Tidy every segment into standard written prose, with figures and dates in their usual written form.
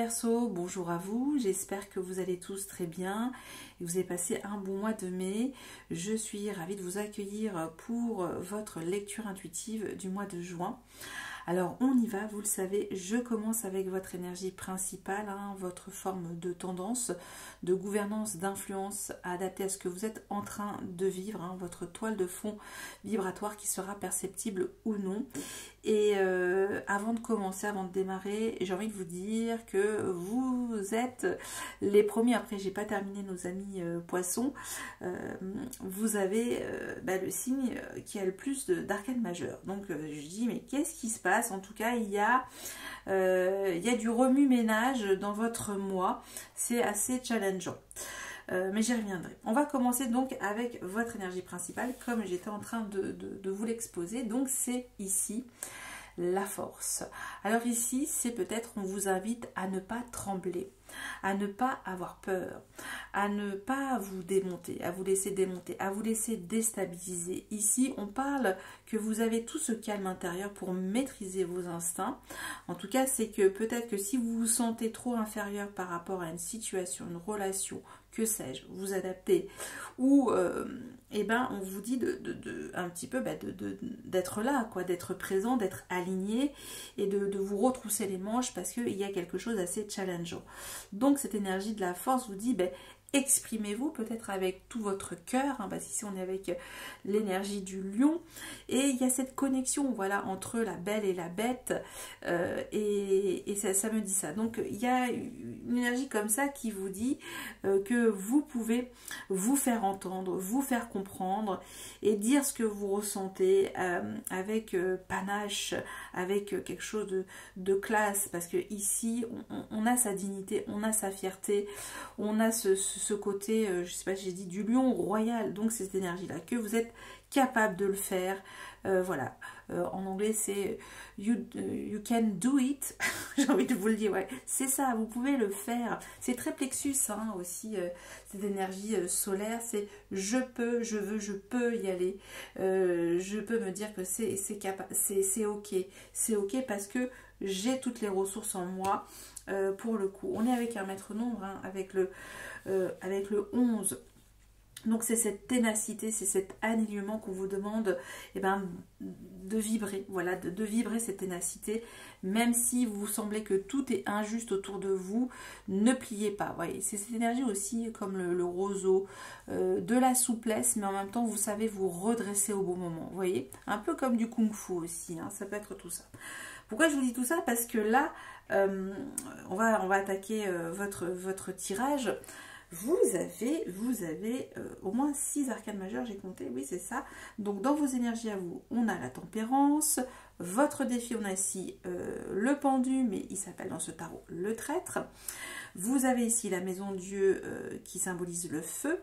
Verseaux, bonjour à vous, j'espère que vous allez tous très bien et que vous avez passé un bon mois de mai. Je suis ravie de vous accueillir pour votre lecture intuitive du mois de juin. Alors on y va, vous le savez, je commence avec votre énergie principale, votre forme de tendance, de gouvernance, d'influence adaptée à ce que vous êtes en train de vivre, votre toile de fond vibratoire qui sera perceptible ou non. Et avant de commencer, avant de démarrer, j'ai envie de vous dire que vous êtes les premiers, après j'ai pas terminé nos amis poissons, vous avez le signe qui a le plus d'arcane majeur. Donc je dis mais qu'est-ce qui se passe? En tout cas il y a du remue-ménage dans votre mois, c'est assez challengeant. Mais j'y reviendrai. On va commencer donc avec votre énergie principale comme j'étais en train de vous l'exposer. Donc c'est ici la force. Alors ici c'est peut-être on vous invite à ne pas trembler, à ne pas avoir peur, à ne pas vous démonter, à vous laisser démonter, à vous laisser déstabiliser. Ici on parle que vous avez tout ce calme intérieur pour maîtriser vos instincts. En tout cas c'est que peut-être que si vous vous sentez trop inférieur par rapport à une situation, une relation, que sais-je, vous adapter, ou on vous dit un petit peu d'être là, quoi, d'être présent, d'être aligné et de vous retrousser les manches parce qu'il y a quelque chose d'assez challengeant. Donc cette énergie de la force vous dit exprimez-vous peut-être avec tout votre cœur, parce qu'ici on est avec l'énergie du lion et il y a cette connexion voilà entre la belle et la bête et ça me dit ça. Donc il y a une énergie comme ça qui vous dit que vous pouvez vous faire entendre, vous faire comprendre et dire ce que vous ressentez avec panache, avec quelque chose de classe, parce que ici on a sa dignité, on a sa fierté, on a ce côté, je sais pas, j'ai dit du lion royal, donc c'est cette énergie-là, que vous êtes capable de le faire, voilà. En anglais c'est you can do it, j'ai envie de vous le dire, ouais, c'est ça, vous pouvez le faire. C'est très plexus aussi, cette énergie solaire, c'est je peux, je veux, je peux y aller, je peux me dire que c'est ok parce que j'ai toutes les ressources en moi. Pour le coup, on est avec un maître nombre, avec le 11. Donc c'est cette ténacité, c'est cet alignement qu'on vous demande de vibrer, voilà, de vibrer cette ténacité, même si vous semblez que tout est injuste autour de vous, ne pliez pas. Voyez, c'est cette énergie aussi comme le roseau, de la souplesse, mais en même temps vous savez vous redresser au bon moment, vous voyez, un peu comme du kung-fu aussi, ça peut être tout ça. Pourquoi je vous dis tout ça? Parce que là, on va attaquer votre tirage. Vous avez au moins 6 arcanes majeures, j'ai compté, oui c'est ça. Donc dans vos énergies à vous, on a la tempérance, votre défi, on a ici le pendu, mais il s'appelle dans ce tarot le traître. Vous avez ici la maison Dieu qui symbolise le feu.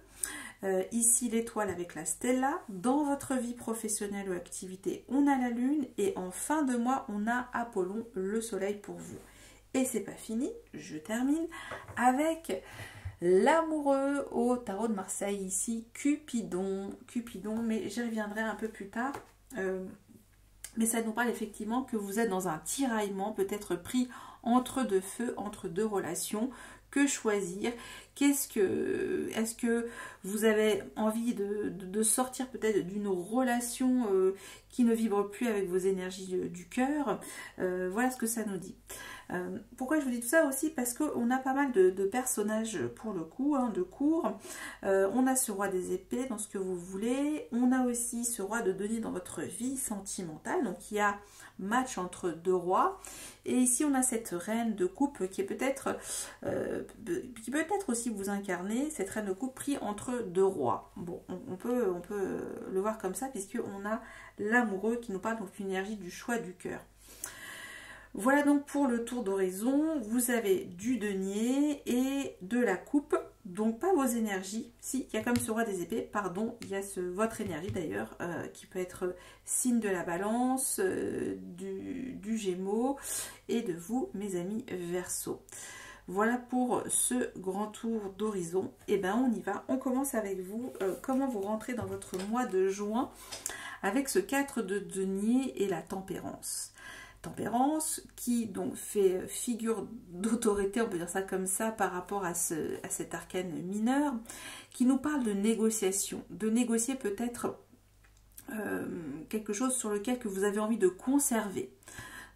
Ici l'étoile avec la stella. Dans votre vie professionnelle ou activité, on a la lune. Et en fin de mois, on a Apollon, le soleil pour vous. Et c'est pas fini, je termine avec l'amoureux au tarot de Marseille, ici Cupidon, mais j'y reviendrai un peu plus tard. Mais ça nous parle effectivement que vous êtes dans un tiraillement, peut-être pris entre deux feux, entre deux relations. Que choisir? Est-ce que vous avez envie de sortir peut-être d'une relation qui ne vibre plus avec vos énergies du cœur? Voilà ce que ça nous dit. Pourquoi je vous dis tout ça aussi? Parce qu'on a pas mal de personnages pour le coup, de cours. On a ce roi des épées dans ce que vous voulez. On a aussi ce roi de denier dans votre vie sentimentale. Donc il y a match entre deux rois. Et ici on a cette reine de coupe qui est peut-être aussi vous incarner, cette reine de coupe pris entre deux rois. Bon, on peut le voir comme ça puisqu'on a l'amoureux qui nous parle donc une énergie du choix du cœur. Voilà donc pour le tour d'horizon, vous avez du denier et de la coupe, donc pas vos énergies, si, il y a comme ce roi des épées, pardon, il y a votre énergie d'ailleurs, qui peut être signe de la balance, du gémeaux et de vous, mes amis Verseaux. Voilà pour ce grand tour d'horizon, et on y va, on commence avec vous, comment vous rentrez dans votre mois de juin avec ce 4 de denier et la tempérance. tempérance, qui donc fait figure d'autorité, on peut dire ça comme ça, par rapport à cet arcane mineur, qui nous parle de négociation, de négocier peut-être quelque chose sur lequel que vous avez envie de conserver.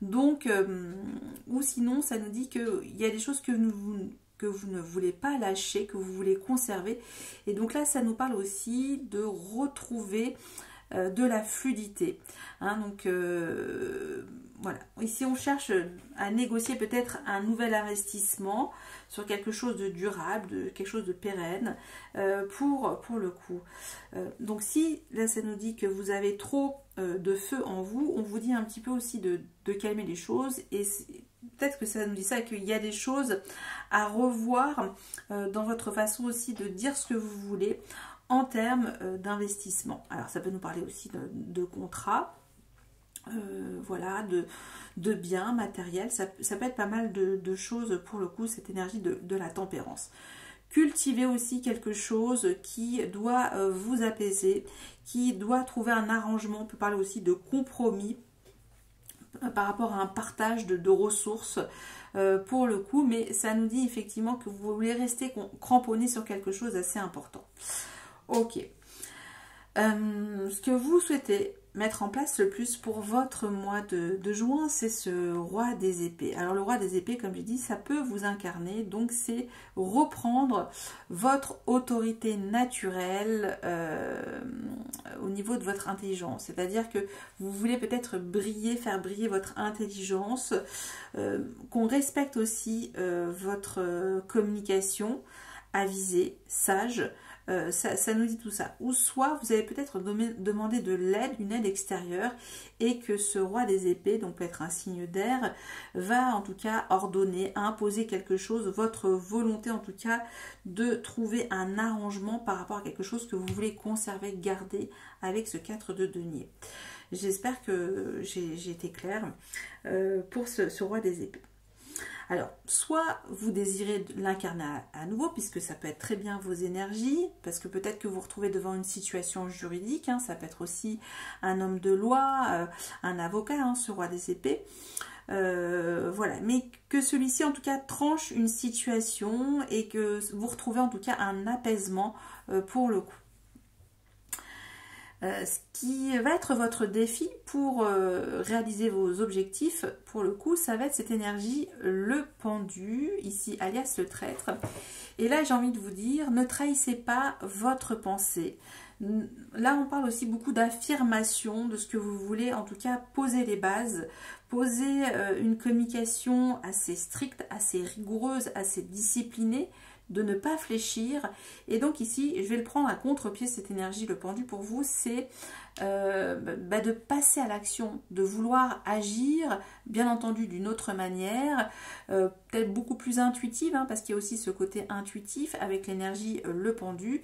Donc, ou sinon, ça nous dit qu'il y a des choses que vous ne voulez pas lâcher, que vous voulez conserver. Et donc là, ça nous parle aussi de retrouver de la fluidité. Hein, donc, voilà. Ici, on cherche à négocier peut-être un nouvel investissement sur quelque chose de durable, de quelque chose de pérenne, pour le coup. Donc, si là, ça nous dit que vous avez trop de feu en vous, on vous dit un petit peu aussi de calmer les choses. Et peut-être que ça nous dit ça, qu'il y a des choses à revoir dans votre façon aussi de dire ce que vous voulez en termes d'investissement. Alors, ça peut nous parler aussi de contrats. Voilà, de biens matériels, ça peut être pas mal de choses pour le coup, cette énergie de la tempérance. Cultivez aussi quelque chose qui doit vous apaiser, qui doit trouver un arrangement. On peut parler aussi de compromis par rapport à un partage de ressources pour le coup, mais ça nous dit effectivement que vous voulez rester cramponné sur quelque chose d'assez important. Ok. Ce que vous souhaitez mettre en place le plus pour votre mois de juin, c'est ce roi des épées. Alors le roi des épées, comme je dis, ça peut vous incarner, donc c'est reprendre votre autorité naturelle au niveau de votre intelligence. C'est-à-dire que vous voulez peut-être briller, faire briller votre intelligence, qu'on respecte aussi votre communication avisée, sage. Ça nous dit tout ça. Ou soit vous avez peut-être demandé de l'aide, une aide extérieure, et que ce roi des épées, donc peut être un signe d'air, va en tout cas ordonner, imposer quelque chose, votre volonté en tout cas de trouver un arrangement par rapport à quelque chose que vous voulez conserver, garder avec ce 4 de denier. J'espère que j'ai été claire pour ce roi des épées. Alors, soit vous désirez l'incarner à nouveau, puisque ça peut être très bien vos énergies, parce que peut-être que vous vous retrouvez devant une situation juridique, hein, ça peut être aussi un homme de loi, un avocat, hein, ce roi des épées. Voilà, mais que celui-ci en tout cas tranche une situation et que vous retrouvez en tout cas un apaisement pour le coup. Ce qui va être votre défi pour réaliser vos objectifs, pour le coup, ça va être cette énergie, le pendu, ici alias le traître. Et là, j'ai envie de vous dire, ne trahissez pas votre pensée. Là, on parle aussi beaucoup d'affirmation, de ce que vous voulez, en tout cas, poser les bases, poser une communication assez stricte, assez rigoureuse, assez disciplinée, de ne pas fléchir. Et donc ici, je vais le prendre à contre-pied, cette énergie, le pendu pour vous, c'est de passer à l'action, de vouloir agir, bien entendu d'une autre manière, peut-être beaucoup plus intuitive, hein, parce qu'il y a aussi ce côté intuitif avec l'énergie le pendu,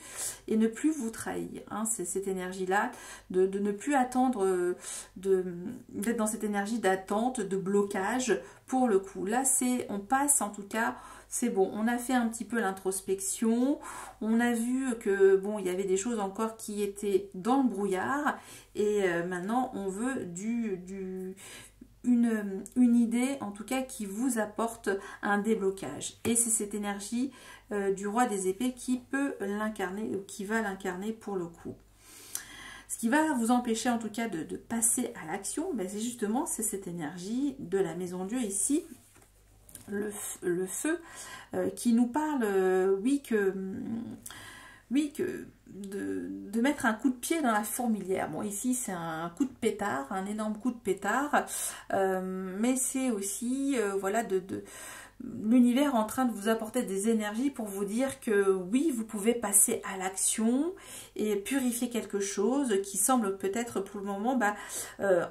et ne plus vous trahir, hein, c'est cette énergie-là, de ne plus attendre, d'être dans cette énergie d'attente, de blocage, pour le coup. Là, on passe en tout cas, c'est bon, on a fait un petit peu l'introspection, on a vu que bon, il y avait des choses encore qui étaient dans le brouillard, et maintenant on veut une idée en tout cas qui vous apporte un déblocage. Et c'est cette énergie du roi des épées qui peut l'incarner, ou qui va l'incarner pour le coup. Ce qui va vous empêcher en tout cas de passer à l'action, ben c'est justement cette énergie de la maison Dieu ici, le feu, qui nous parle, oui, que de mettre un coup de pied dans la fourmilière. Bon, ici c'est un coup de pétard, un énorme coup de pétard, mais c'est aussi voilà, l'univers en train de vous apporter des énergies pour vous dire que oui, vous pouvez passer à l'action et purifier quelque chose qui semble peut-être pour le moment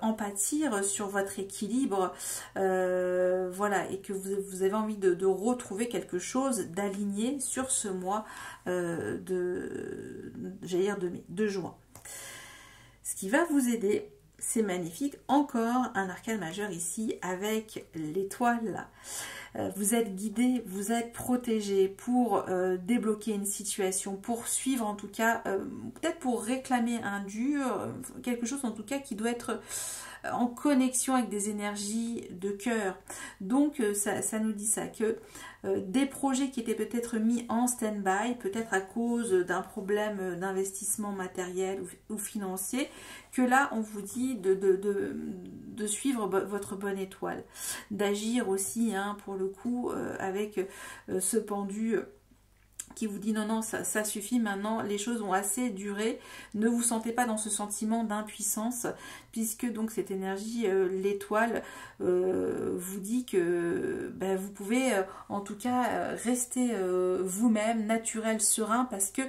en pâtir sur votre équilibre, voilà, et que vous avez envie de retrouver quelque chose d'aligné sur ce mois de juin. Ce qui va vous aider, c'est magnifique, encore un arcane majeur ici avec l'étoile. vous êtes guidé, vous êtes protégé pour débloquer une situation, pour suivre en tout cas, peut-être pour réclamer un dû, quelque chose en tout cas qui doit être en connexion avec des énergies de cœur. Donc ça nous dit ça, que des projets qui étaient peut-être mis en stand-by, peut-être à cause d'un problème d'investissement matériel ou financier, que là on vous dit de suivre votre bonne étoile, d'agir aussi hein, pour le coup avec ce pendu qui vous dit non, non, ça suffit maintenant, les choses ont assez duré, ne vous sentez pas dans ce sentiment d'impuissance, puisque donc cette énergie, l'étoile, vous dit que ben, vous pouvez en tout cas rester vous-même, naturel, serein, parce que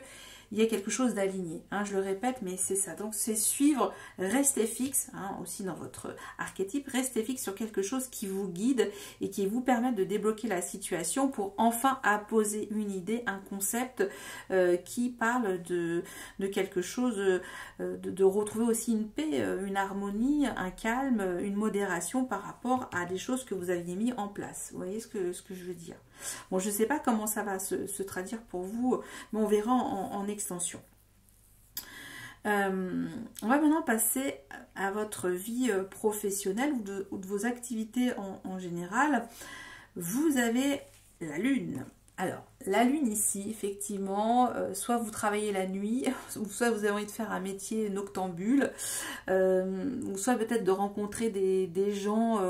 il y a quelque chose d'aligné, hein, je le répète, mais c'est ça. Donc c'est suivre, rester fixe, hein, aussi dans votre archétype, rester fixe sur quelque chose qui vous guide et qui vous permet de débloquer la situation pour enfin apposer une idée, un concept qui parle de quelque chose, de retrouver aussi une paix, une harmonie, un calme, une modération par rapport à des choses que vous aviez mis en place. Vous voyez ce que je veux dire? Bon, je ne sais pas comment ça va se traduire pour vous, mais on verra en extension. On va maintenant passer à votre vie professionnelle ou de vos activités en général. Vous avez la Lune. Alors, la Lune ici, effectivement, soit vous travaillez la nuit, ou soit vous avez envie de faire un métier noctambule, ou soit peut-être de rencontrer des gens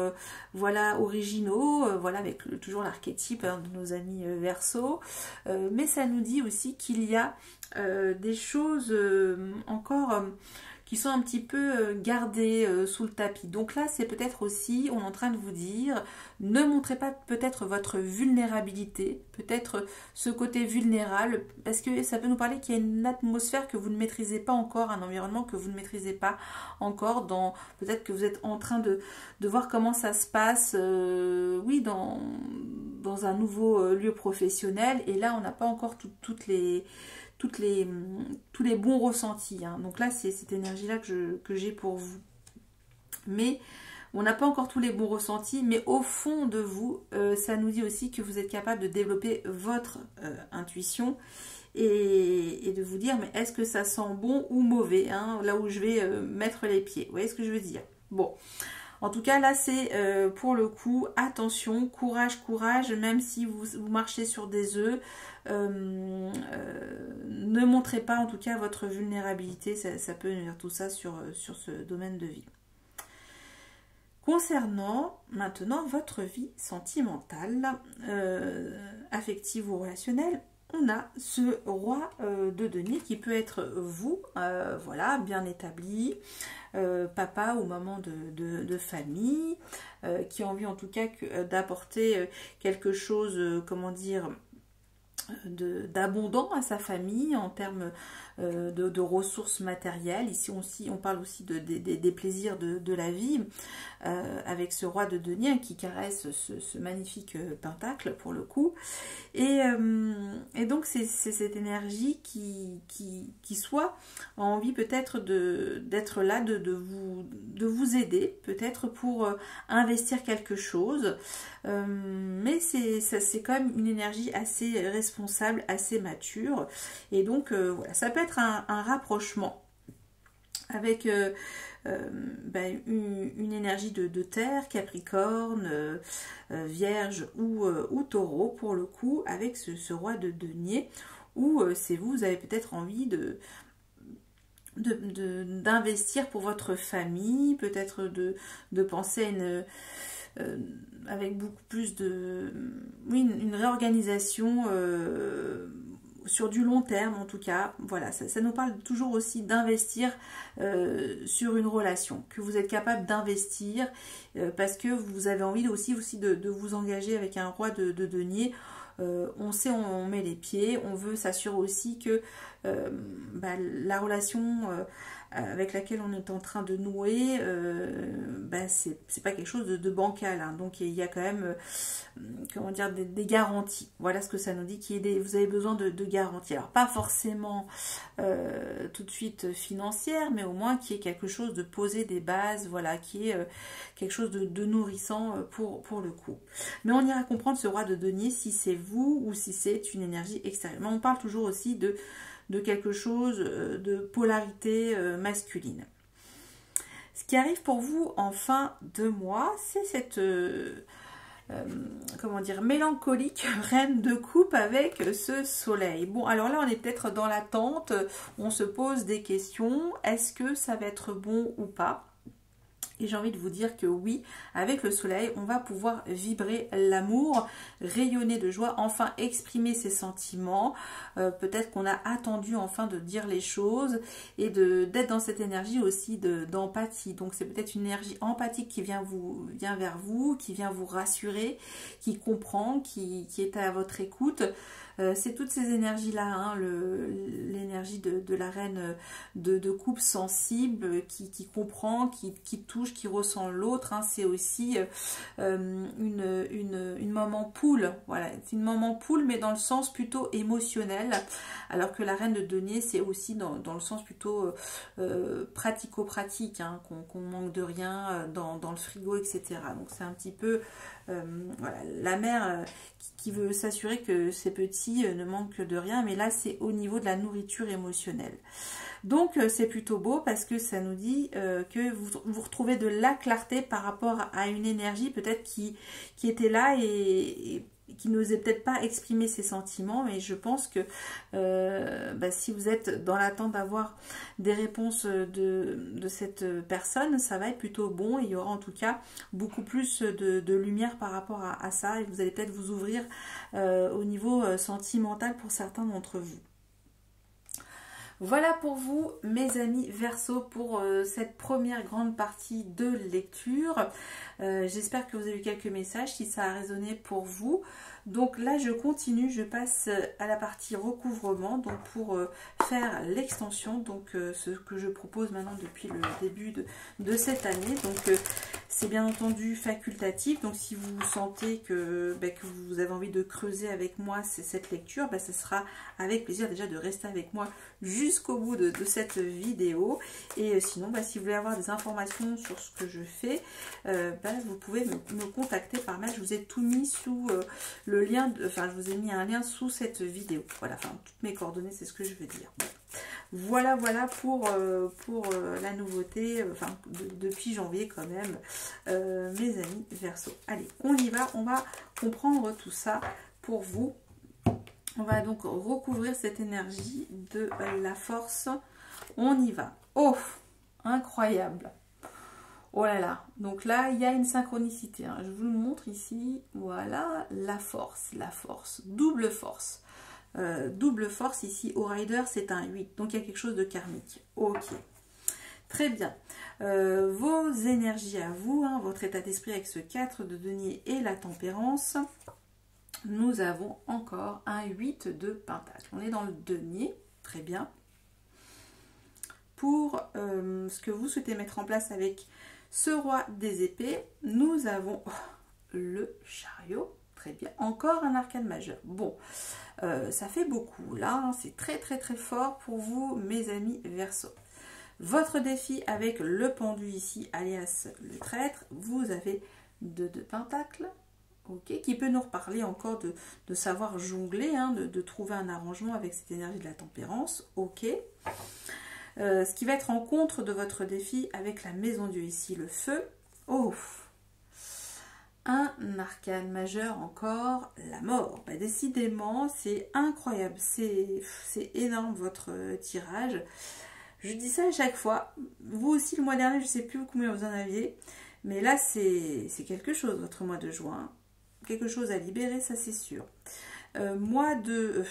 voilà, originaux, voilà, avec toujours l'archétype hein, de nos amis Verseau. Mais ça nous dit aussi qu'il y a des choses encore qui sont un petit peu gardées sous le tapis. Donc là, c'est peut-être aussi, on est en train de vous dire, ne montrez pas peut-être votre vulnérabilité, peut-être ce côté vulnérable, parce que ça peut nous parler qu'il y a une atmosphère que vous ne maîtrisez pas encore, un environnement que vous ne maîtrisez pas encore, peut-être que vous êtes en train de voir comment ça se passe, oui, dans un nouveau lieu professionnel, et là, on n'a pas encore tous les bons ressentis. Hein. Donc là, c'est cette énergie-là que j'ai pour vous. Mais on n'a pas encore tous les bons ressentis, mais au fond de vous, ça nous dit aussi que vous êtes capable de développer votre intuition et de vous dire, mais est-ce que ça sent bon ou mauvais, hein, là où je vais mettre les pieds. Vous voyez ce que je veux dire? Bon. En tout cas, là, c'est pour le coup, attention, courage, courage, même si vous marchez sur des œufs, ne montrez pas en tout cas votre vulnérabilité, ça peut venir tout ça sur ce domaine de vie. Concernant maintenant votre vie sentimentale, affective ou relationnelle, on a ce roi de denier qui peut être vous, voilà, bien établi, papa ou maman de famille, qui a envie en tout cas d'apporter quelque chose, comment dire, d'abondant à sa famille en termes de ressources matérielles. Ici aussi, on parle aussi des plaisirs de la vie, avec ce roi de denier qui caresse ce magnifique pentacle pour le coup. Et donc c'est cette énergie qui soit a envie peut-être d'être là, de vous aider, peut-être pour investir quelque chose. Mais c'est quand même une énergie assez responsable, assez mature. Et donc voilà, ça peut être un rapprochement avec une énergie de terre, Capricorne, Vierge ou Taureau pour le coup, avec ce roi de denier, où c'est vous avez peut-être envie d'investir pour votre famille, peut-être de penser à une avec beaucoup plus une réorganisation sur du long terme en tout cas. Voilà, ça nous parle toujours aussi d'investir sur une relation, que vous êtes capable d'investir parce que vous avez envie aussi de vous engager avec un roi de denier. On sait où on met les pieds, on veut s'assurer aussi que la relation avec laquelle on est en train de nouer, c'est pas quelque chose de bancal, hein. Donc il y a quand même comment dire, des garanties. Voilà ce que ça nous dit, vous avez besoin de garanties. Alors pas forcément tout de suite financière, mais au moins qu'il y ait quelque chose de posé, des bases, voilà, qui est quelque chose de nourrissant pour le coup. Mais on ira comprendre ce roi de denier, si c'est vous ou si c'est une énergie extérieure. Mais on parle toujours aussi de quelque chose de polarité masculine. Ce qui arrive pour vous en fin de mois, c'est cette comment dire, mélancolique reine de coupe avec ce soleil. Bon, alors là on est peut-être dans l'attente, on se pose des questions, est-ce que ça va être bon ou pas? Et j'ai envie de vous dire que oui, avec le soleil, on va pouvoir vibrer l'amour, rayonner de joie, enfin exprimer ses sentiments. Peut-être qu'on a attendu enfin de dire les choses et d'être dans cette énergie aussi d'empathie. Donc c'est peut-être une énergie empathique qui vient vers vous, qui vient vous rassurer, qui comprend, qui est à votre écoute. C'est toutes ces énergies-là, hein, l'énergie de la reine de coupe sensible, qui comprend, qui touche, qui ressent l'autre, hein. C'est aussi une maman poule, voilà, c'est une maman poule, mais dans le sens plutôt émotionnel, alors que la reine de denier, c'est aussi dans le sens plutôt pratico-pratique, hein, qu'on manque de rien dans le frigo, etc. Donc c'est un petit peu voilà, la mère qui veut s'assurer que ses petits ne manquent de rien, mais là c'est au niveau de la nourriture émotionnelle. Donc c'est plutôt beau parce que ça nous dit que vous retrouvez de la clarté par rapport à une énergie peut-être qui était là et qui n'osait peut-être pas exprimer ses sentiments, mais je pense que si vous êtes dans l'attente d'avoir des réponses de cette personne, ça va être plutôt bon et il y aura en tout cas beaucoup plus de lumière par rapport à ça et vous allez peut-être vous ouvrir au niveau sentimental pour certains d'entre vous. Voilà pour vous, mes amis Verseau, pour cette première grande partie de lecture. J'espère que vous avez eu quelques messages, si ça a résonné pour vous. Donc là, je continue, je passe à la partie recouvrement, donc pour faire l'extension, donc ce que je propose maintenant depuis le début de cette année. Donc c'est bien entendu facultatif, donc si vous sentez que vous avez envie de creuser avec moi cette lecture, ce sera avec plaisir déjà de rester avec moi jusqu'au bout de cette vidéo. Et sinon, si vous voulez avoir des informations sur ce que je fais, vous pouvez me contacter par mail. Je vous ai tout mis sous le lien, je vous ai mis un lien sous cette vidéo. Voilà, toutes mes coordonnées, c'est ce que je veux dire. Voilà pour la nouveauté, depuis janvier quand même, mes amis Verseau. Allez, on y va, on va comprendre tout ça pour vous. On va donc recouvrir cette énergie de la force. On y va. Oh, incroyable. Oh là là. Donc là, il y a une synchronicité, hein. Je vous le montre ici. Voilà, la force. Double force. Double force ici au rider, c'est un 8. Donc il y a quelque chose de karmique. Ok. Très bien. Vos énergies à vous, hein, votre état d'esprit avec ce 4 de denier et la tempérance. Nous avons encore un 8 de pentacle. On est dans le denier, très bien. Pour ce que vous souhaitez mettre en place avec ce roi des épées, nous avons le chariot, très bien. Encore un arcane majeur. Bon, ça fait beaucoup là, hein, c'est très fort pour vous, mes amis Verseau. Votre défi avec le pendu ici, alias le traître, vous avez 2 de pentacle. Okay, qui peut nous reparler encore de savoir jongler, hein, de trouver un arrangement avec cette énergie de la tempérance. Ok. Ce qui va être en contre de votre défi avec la maison Dieu ici, le feu. Oh, un arcane majeur encore, la mort. Décidément, c'est incroyable, c'est énorme votre tirage. Je dis ça à chaque fois. Vous aussi, le mois dernier, je ne sais plus combien vous en aviez, mais là, c'est quelque chose, votre mois de juin. Quelque chose à libérer, ça c'est sûr. Mois de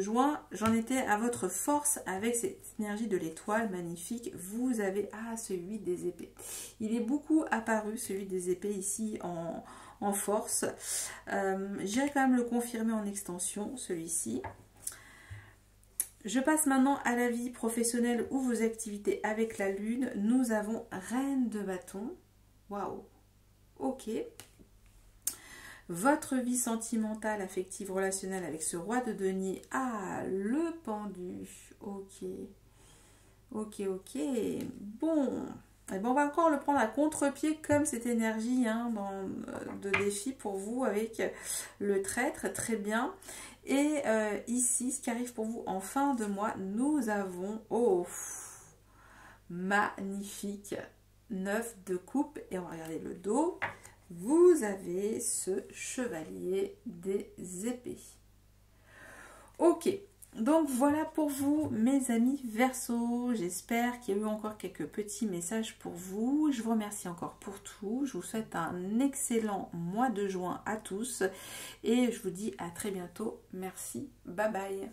juin, j'en étais à votre force avec cette énergie de l'étoile magnifique. Vous avez ce 8 des épées. Il est beaucoup apparu, ce 8 des épées ici en force. J'irai quand même le confirmer en extension, celui-ci. Je passe maintenant à la vie professionnelle ou vos activités avec la lune. Nous avons Reine de bâton. Waouh. Ok. Votre vie sentimentale, affective, relationnelle avec ce roi de denier. Ah, le pendu. Ok. Ok, ok. Bon. Et bon, on va encore le prendre à contre-pied comme cette énergie de défi pour vous avec le traître. Très bien. Et ici, ce qui arrive pour vous en fin de mois, nous avons... Oh, magnifique. 9 de coupe. Et on va regarder le dos. Vous avez ce chevalier des épées. Ok, donc voilà pour vous mes amis Verseau. J'espère qu'il y a eu encore quelques petits messages pour vous. Je vous remercie encore pour tout. Je vous souhaite un excellent mois de juin à tous. Et je vous dis à très bientôt. Merci, bye bye.